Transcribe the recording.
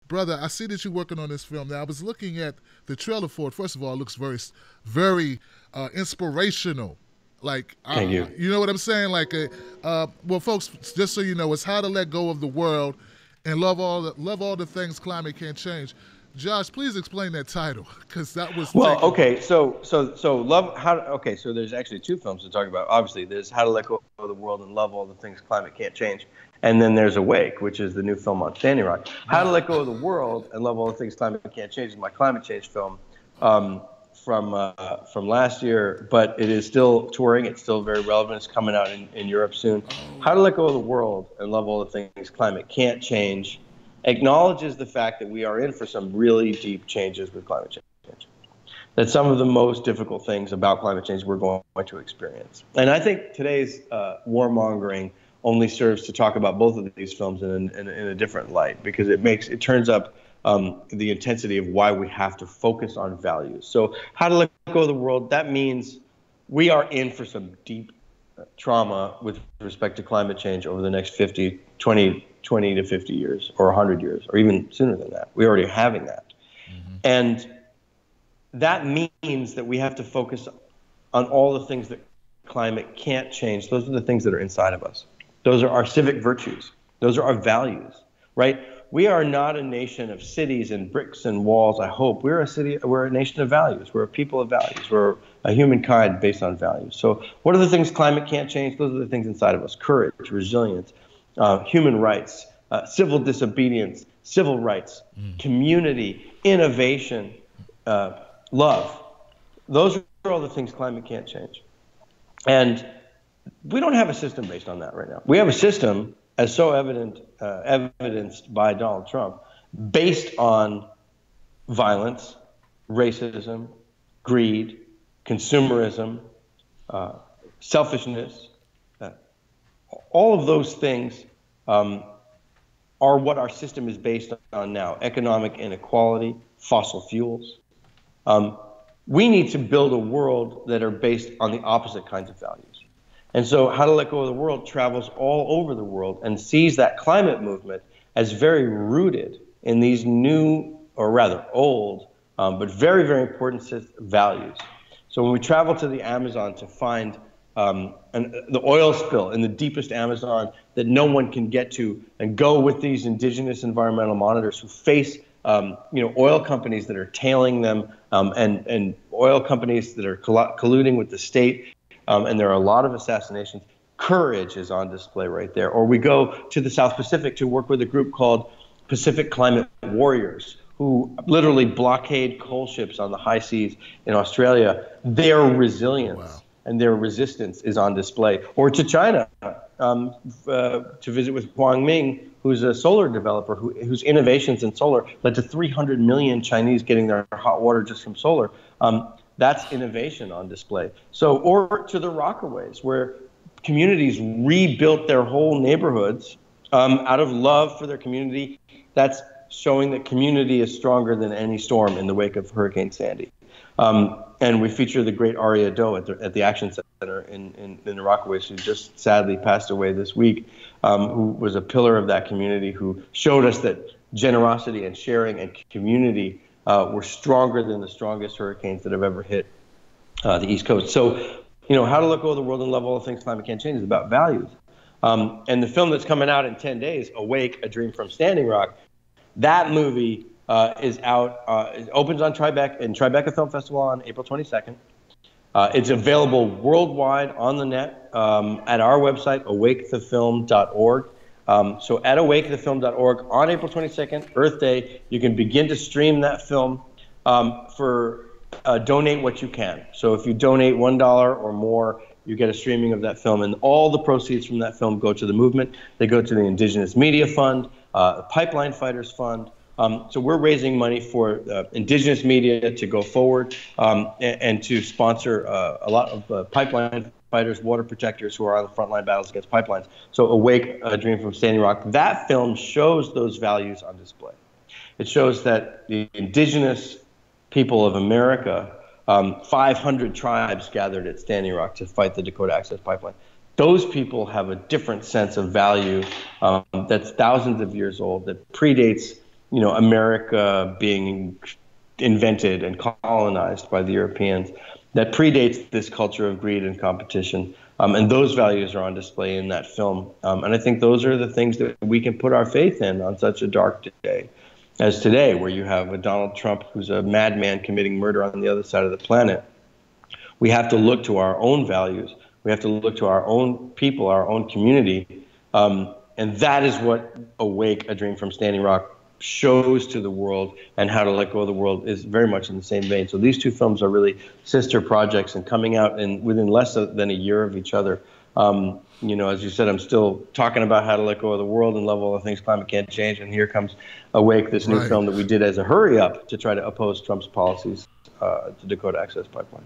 Brother, I see that you're working on this film. Now, I was looking at the trailer for it. First of all, it looks very inspirational. Like, Thank you. you know what I'm saying? Like, well, folks, just so you know, it's how to let go of the world and love all the things climate can't change. Josh, please explain that title, because that was well. Okay, so love how. Okay, so there's actually two films to talk about. Obviously, there's How to Let Go of the World and Love All the Things Climate Can't Change, and then there's Awake, which is the new film on Standing Rock. How to Let Go of the World and Love All the Things Climate Can't Change is my climate change film from last year, but it is still touring. It's still very relevant. It's coming out in Europe soon. How to Let Go of the World and Love All the Things Climate Can't Change acknowledges the fact that we are in for some really deep changes with climate change. That some of the most difficult things about climate change we're going to experience. And I think today's warmongering only serves to talk about both of these films in a different light, because it turns up the intensity of why we have to focus on values. So How to Let Go of the World, that means we are in for some deep trauma with respect to climate change over the next 20 to 50 years, or 100 years, or even sooner than that. We're already having that. Mm-hmm. And that means that we have to focus on all the things that climate can't change. Those are the things that are inside of us. Those are our civic virtues. Those are our values, right? We are not a nation of cities and bricks and walls, I hope. We're a nation of values. We're a people of values. We're a humankind based on values. So what are the things climate can't change? Those are the things inside of us: courage, resilience, human rights, civil disobedience, civil rights, community, innovation, love. Those are all the things climate can't change. And we don't have a system based on that right now. We have a system, as so evidenced by Donald Trump, based on violence, racism, greed, consumerism, selfishness. All of those things are what our system is based on now: economic inequality, fossil fuels. We need to build a world that are based on the opposite kinds of values. And so How to Let Go of the World travels all over the world and sees that climate movement as very rooted in these new, or rather old, but very, very important values. So when we travel to the Amazon to find the oil spill in the deepest Amazon that no one can get to, and go with these indigenous environmental monitors who face oil companies that are tailing them, and oil companies that are colluding with the state, and there are a lot of assassinations. Courage is on display right there. Or we go to the South Pacific to work with a group called Pacific Climate Warriors, who literally blockade coal ships on the high seas in Australia. Their resilience and their resistance is on display. Or to China, to visit with Huang Ming, who's a solar developer, whose innovations in solar led to 300 million Chinese getting their hot water just from solar. That's innovation on display. So, or to the Rockaways, where communities rebuilt their whole neighborhoods out of love for their community. That's showing that community is stronger than any storm in the wake of Hurricane Sandy. And we feature the great Aria Doe at the Action Center in the Rockaways, who just sadly passed away this week, who was a pillar of that community, who showed us that generosity and sharing and community were stronger than the strongest hurricanes that have ever hit the East Coast. So, How to Let Go of the World and Love All the Things Climate Can't Change is about values. And the film that's coming out in 10 days, Awake, A Dream from Standing Rock, that movie is out. It opens on Tribeca Film Festival on April 22nd. It's available worldwide on the net at our website, awakethefilm.org. So at awakethefilm.org on April 22nd, Earth Day, you can begin to stream that film for donate what you can. So if you donate $1 or more, you get a streaming of that film, and all the proceeds from that film go to the movement. They go to the Indigenous Media Fund, Pipeline Fighters Fund. So we're raising money for indigenous media to go forward and to sponsor a lot of pipeline fighters, water protectors who are on the frontline battles against pipelines. So Awake, A Dream from Standing Rock, that film shows those values on display. It shows that the indigenous people of America, 500 tribes gathered at Standing Rock to fight the Dakota Access Pipeline. Those people have a different sense of value that's thousands of years old, that predates America being invented and colonized by the Europeans that predates this culture of greed and competition. And those values are on display in that film. And I think those are the things that we can put our faith in on such a dark day as today, where you have a Donald Trump who's a madman committing murder on the other side of the planet. We have to look to our own values. We have to look to our own people, our own community. And that is what Awake, A Dream from Standing Rock shows to the world, and How to Let Go of the World is very much in the same vein. So these two films are really sister projects and coming out within less than a year of each other. As you said, I'm still talking about How to Let Go of the World and Love All the Things Climate Can't Change, and here comes Awake, this new film that we did as a hurry up to try to oppose Trump's policies to Dakota Access Pipeline.